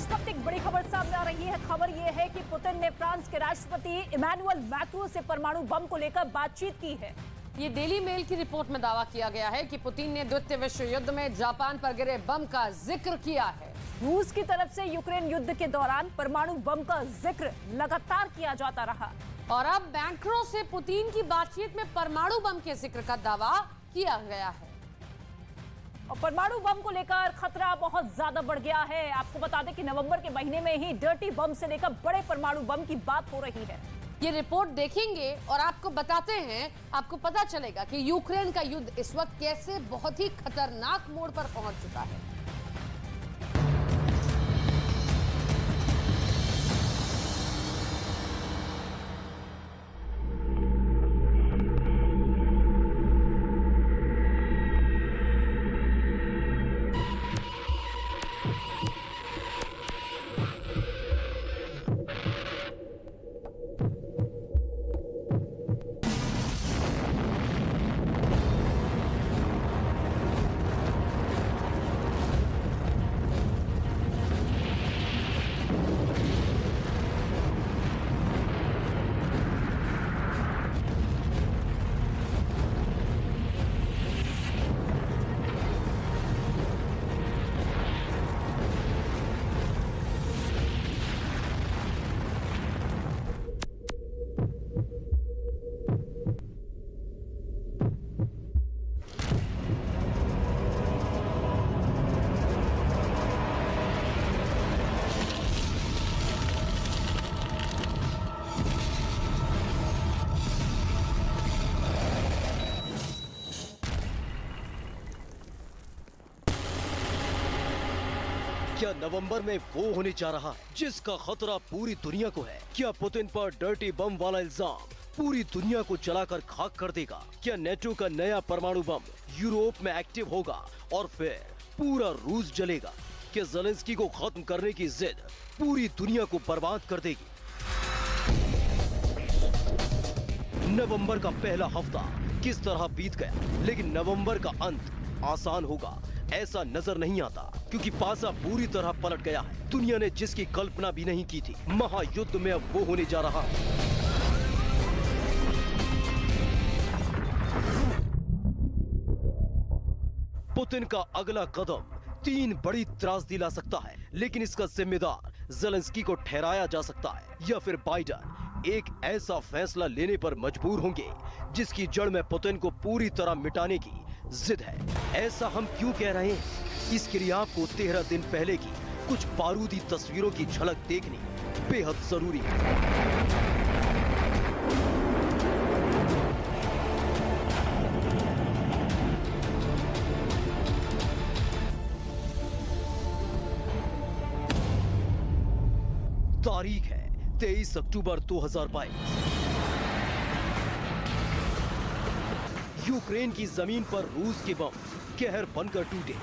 इस वक्त एक बड़ी खबर सामने आ रही है। खबर यह है कि पुतिन ने फ्रांस के राष्ट्रपति इमैनुअल मैक्रों से परमाणु बम को लेकर बातचीत की है। ये डेली मेल की रिपोर्ट में दावा किया गया है कि पुतिन ने द्वितीय विश्व युद्ध में जापान पर गिरे बम का जिक्र किया है। रूस की तरफ से यूक्रेन युद्ध के दौरान परमाणु बम का जिक्र लगातार किया जाता रहा और अब मैक्रों से पुतिन की बातचीत में परमाणु बम के जिक्र का दावा किया गया है। और परमाणु बम को लेकर खतरा बहुत ज्यादा बढ़ गया है। आपको बता दें कि नवंबर के महीने में ही डर्टी बम से लेकर बड़े परमाणु बम की बात हो रही है। ये रिपोर्ट देखेंगे और आपको बताते हैं, आपको पता चलेगा कि यूक्रेन का युद्ध इस वक्त कैसे बहुत ही खतरनाक मोड़ पर पहुंच चुका है। क्या नवंबर में वो होने जा रहा है जिसका खतरा पूरी दुनिया को है? क्या पुतिन पर डर्टी बम वाला इल्जाम पूरी दुनिया को जलाकर खाक कर देगा? क्या नेटो का नया परमाणु बम यूरोप में एक्टिव होगा और फिर पूरा रूस जलेगा? क्या ज़ेलेंस्की को खत्म करने की जिद पूरी दुनिया को बर्बाद कर देगी? नवंबर का पहला हफ्ता किस तरह बीत गया, लेकिन नवंबर का अंत आसान होगा ऐसा नजर नहीं आता, क्योंकि पासा पूरी तरह पलट गया है। दुनिया ने जिसकी कल्पना भी नहीं की थी, महायुद्ध में अब वो होने जा रहा है। पुतिन का अगला कदम 3 बड़ी त्रासदी ला सकता है, लेकिन इसका जिम्मेदार ज़ेलेंस्की को ठहराया जा सकता है या फिर बाइडेन एक ऐसा फैसला लेने पर मजबूर होंगे जिसकी जड़ में पुतिन को पूरी तरह मिटाने की जिद है। ऐसा हम क्यों कह रहे हैं? इसके लिए आपको 13 दिन पहले की कुछ बारूदी तस्वीरों की झलक देखनी बेहद जरूरी है। तारीख है 23 अक्टूबर 2022। यूक्रेन की जमीन पर रूस के बम कहर बनकर टूटे।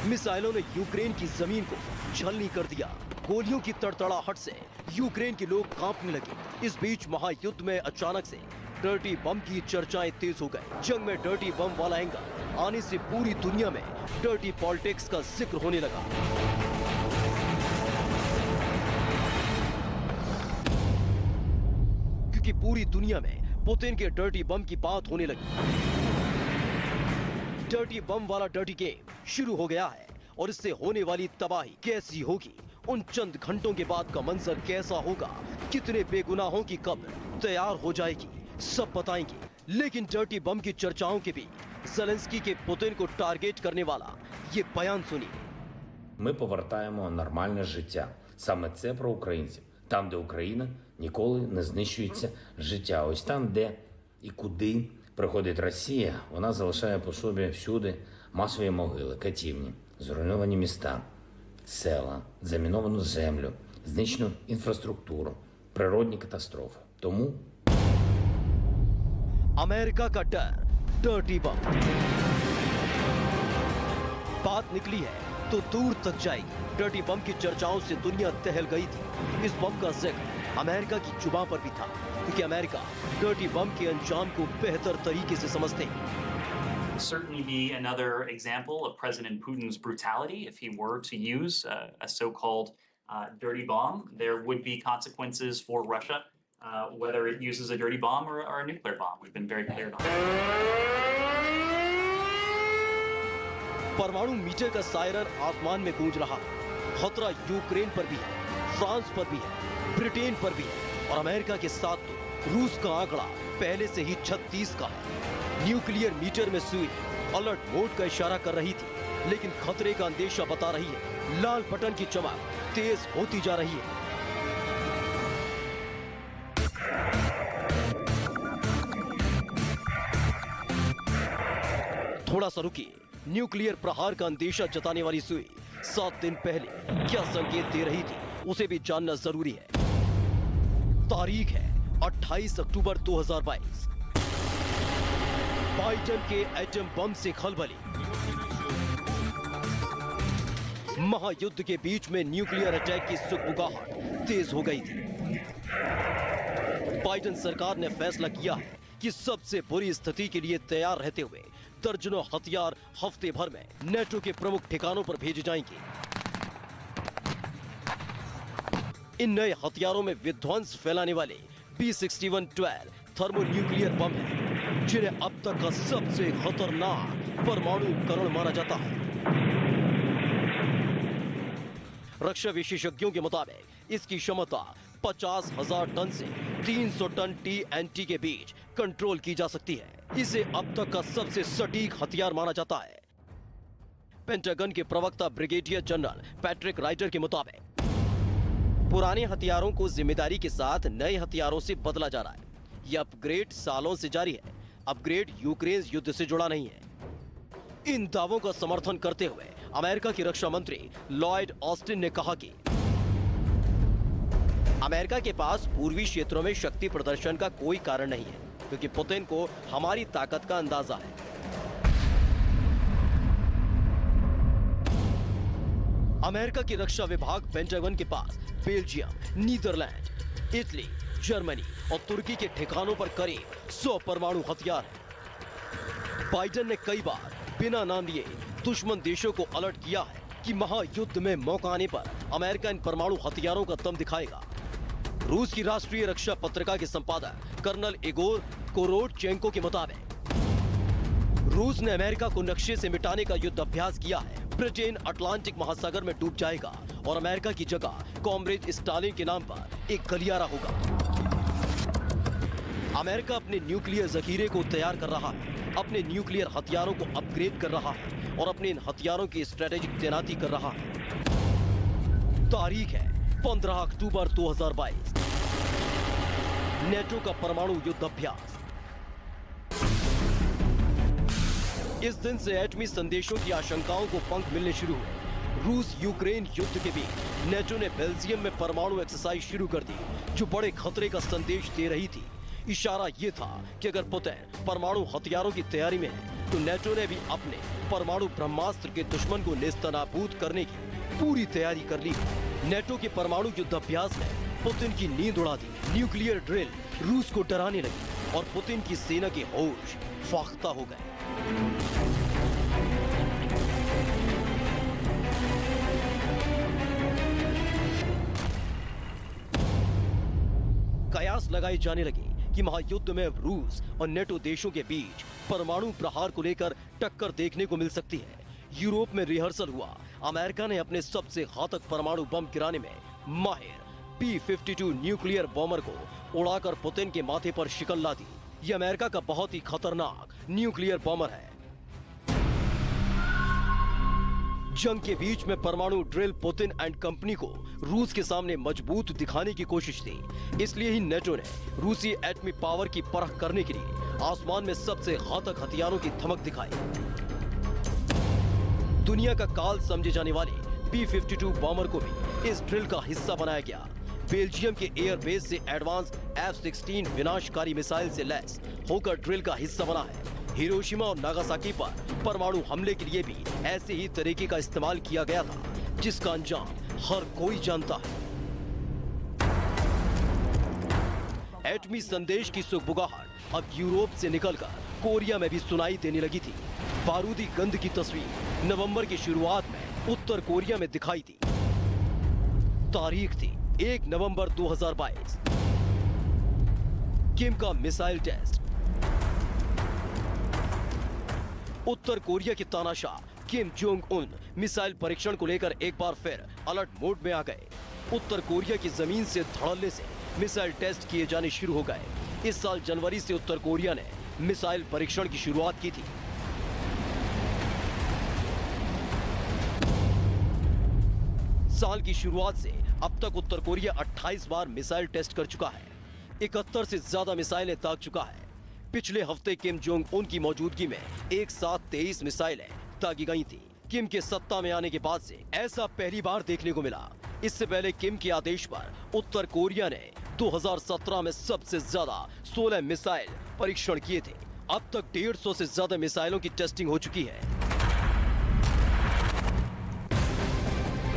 मिसाइलों ने यूक्रेन की जमीन को छलनी कर दिया। गोलियों की तड़तड़ाहट से यूक्रेन के लोग कांपने लगे। इस बीच महायुद्ध में अचानक से डर्टी बम की चर्चाएं तेज हो गई। जंग में डर्टी बम वाला एंगल आने से पूरी दुनिया में डर्टी पॉलिटिक्स का जिक्र होने लगा। क्योंकि पूरी दुनिया में पुतिन के डर्टी बम की बात होने लगी। डर्टी बम वाला डर्टी गेम शुरू हो गया है और इससे होने वाली तबाही कैसी होगी, उन चंद घंटों के बाद का मंजर कैसा होगा, कितने बेगुनाहों की कब्र तैयार हो जाएगी, सब बताएंगे। लेकिन डर्टी बम की चर्चाओं के बीच ज़ेलेंस्की के पुतिन को टारगेट करने वाला ये बयान सुनिए। Ми повертаємо нормальне життя. Саме це про українців. Там, де Україна, ніколи не знищується життя. Ось там, де і куди приходить Росія, вона залишає по собі всюди масові могили, катівні, зруйновані міста, села, заміновану землю, знищену інфраструктуру, природні катастрофи. Тому अमेरिका का डर, डर्टी बम। बात निकली है तो दूर तक जाएगी। डर्टी बम की चर्चाओं से दुनिया दहल गई थी। इस बम का जिक्र अमेरिका की जुबान पर भी था, क्योंकि अमेरिका डर्टी बम के अंजाम को बेहतर तरीके से समझते हैं। Certainly be another example of President Putin's brutality if he were to use a so-called dirty bomb, there would be consequences for Russia, whether it uses a dirty bomb or a nuclear bomb. We've been very clear on that. परमाणु metre का siren आसमान में गूंज रहा है। खतरा Ukraine पर भी है, फ्रांस पर भी है, ब्रिटेन पर भी है और अमेरिका के साथ तो रूस का आंकड़ा पहले से ही 36 का है। न्यूक्लियर मीटर में सुई अलर्ट मोड का इशारा कर रही थी, लेकिन खतरे का अंदेशा बता रही है। लाल बटन की चमक तेज होती जा रही है। थोड़ा सा रुकिए। न्यूक्लियर प्रहार का अंदेशा जताने वाली सुई 7 दिन पहले क्या संकेत दे रही थी, उसे भी जानना जरूरी है। तारीख है 28 अक्टूबर 2022। बाइडन के एटम बम से खलबली। महायुद्ध के बीच में न्यूक्लियर अटैक की सुगबुगाहट तेज हो गई थी। बाइडन सरकार ने फैसला किया है कि सबसे बुरी स्थिति के लिए तैयार रहते हुए दर्जनों हथियार हफ्ते भर में नेटो के प्रमुख ठिकानों पर भेजे जाएंगे। इन नए हथियारों में विध्वंस फैलाने वाले B61-12 थर्मोन्यूक्लियर बम हैं, जिन्हें अब तक का सबसे खतरनाक परमाणु उपकरण माना जाता है। रक्षा विशेषज्ञों के मुताबिक इसकी क्षमता 50,000 टन से 300 टन TNT के बीच कंट्रोल की जा सकती है। इसे अब तक का सबसे सटीक हथियार माना जाता है। पेंटागन के प्रवक्ता ब्रिगेडियर जनरल पैट्रिक राइटर के मुताबिक पुराने हथियारों को जिम्मेदारी के साथ नए हथियारों से बदला जा रहा है। यह अपग्रेड सालों से जारी है। अपग्रेड यूक्रेन युद्ध से जुड़ा नहीं है। इन दावों का समर्थन करते हुए अमेरिका के रक्षा मंत्री लॉयड ऑस्टिन ने कहा कि अमेरिका के पास पूर्वी क्षेत्रों में शक्ति प्रदर्शन का कोई कारण नहीं है, क्योंकि पुतिन को हमारी ताकत का अंदाजा है। अमेरिका की रक्षा विभाग पेंटागन के पास बेल्जियम, नीदरलैंड, इटली, जर्मनी और तुर्की के ठिकानों पर करीब 100 परमाणु हथियार हैं। बाइडेन ने कई बार बिना नाम लिए दुश्मन देशों को अलर्ट किया है कि महायुद्ध में मौका आने पर अमेरिका इन परमाणु हथियारों का दम दिखाएगा। रूस की राष्ट्रीय रक्षा पत्रिका के संपादक कर्नल इगोर कोरोडचेंको के मुताबिक रूस ने अमेरिका को नक्शे से मिटाने का युद्ध अभ्यास किया है। ब्रिटेन अटलांटिक महासागर में डूब जाएगा और अमेरिका की जगह कॉमरेड स्टालिन के नाम पर एक गलियारा होगा। अमेरिका अपने न्यूक्लियर जखीरे को तैयार कर रहा है, अपने न्यूक्लियर हथियारों को अपग्रेड कर रहा है और अपने इन हथियारों की स्ट्रेटेजिक तैनाती कर रहा है। तारीख है 15 अक्टूबर 2022। नेटो का परमाणु युद्ध अभ्यास। इस दिन से एटमी संदेशों की आशंकाओं को पंख मिलने शुरू हुए। रूस यूक्रेन युद्ध के बीच नेटो ने बेल्जियम में परमाणु एक्सरसाइज शुरू कर दी, जो बड़े खतरे का संदेश दे रही थी। इशारा यह था कि अगर पुतिन परमाणु हथियारों की तैयारी में है, तो नेटो ने भी अपने परमाणु ब्रह्मास्त्र के दुश्मन को नेस्तनाबूद करने की पूरी तैयारी कर ली। नेटो के परमाणु युद्ध अभ्यास ने पुतिन की नींद उड़ा दी। न्यूक्लियर ड्रिल रूस को डराने लगी और पुतिन की सेना के होश फाख्ता हो गए। कयास लगाई जाने लगी कि महायुद्ध में अब रूस और नेटो देशों के बीच परमाणु प्रहार को लेकर टक्कर देखने को मिल सकती है। यूरोप में रिहर्सल हुआ। अमेरिका ने अपने सबसे घातक परमाणु बम गिराने में माहिर B-52 न्यूक्लियर बॉम्बर को उड़ाकर पुतिन के माथे पर शिकल ला दी। यह अमेरिका का बहुत ही खतरनाक न्यूक्लियर बॉम्बर है। जंग के बीच में परमाणु ड्रिल पुतिन एंड कंपनी को रूस के सामने मजबूत दिखाने की कोशिश थी। इसलिए ही नेटो ने रूसी एटमी पावर की परख करने के लिए आसमान में सबसे घातक हथियारों की धमक दिखाई। दुनिया का काल समझे जाने वाले B-52 बॉम्बर को भी इस ड्रिल का हिस्सा बनाया गया। बेल्जियम के एयरबेस से एडवांस F-16 विनाशकारी मिसाइल से लैस होकर ड्रिल का हिस्सा बना है। हिरोशिमा और नागासाकी पर परमाणु हमले के लिए भी ऐसे ही तरीके का इस्तेमाल किया गया था, जिसका अंजाम हर कोई जानता है। एटमी संदेश की सुगबुगाहट अब यूरोप से निकलकर कोरिया में भी सुनाई देने लगी थी। बारूदी गंध की तस्वीर नवंबर की शुरुआत में उत्तर कोरिया में दिखाई दी। तारीख थी 1 नवंबर 2022। किम का मिसाइल टेस्ट। उत्तर कोरिया के तानाशाह किम जोंग उन मिसाइल परीक्षण को लेकर एक बार फिर अलर्ट मोड में आ गए। उत्तर कोरिया की जमीन से धड़ल्ले से मिसाइल टेस्ट किए जाने शुरू हो गए। इस साल जनवरी से उत्तर कोरिया ने मिसाइल परीक्षण की शुरुआत की थी। साल की शुरुआत से अब तक उत्तर कोरिया 28 बार मिसाइल टेस्ट कर चुका है। 71 से ज्यादा मिसाइलें दाग चुका है। पिछले हफ्ते किम जोंग उन की मौजूदगी में एक साथ 23 मिसाइलें दागी गई थी। किम के सत्ता में आने के बाद से ऐसा पहली बार देखने को मिला। इससे पहले किम के आदेश पर उत्तर कोरिया ने 2017 में सबसे ज्यादा 16 मिसाइल परीक्षण किए थे। अब तक 150 से ज्यादा मिसाइलों की टेस्टिंग हो चुकी है।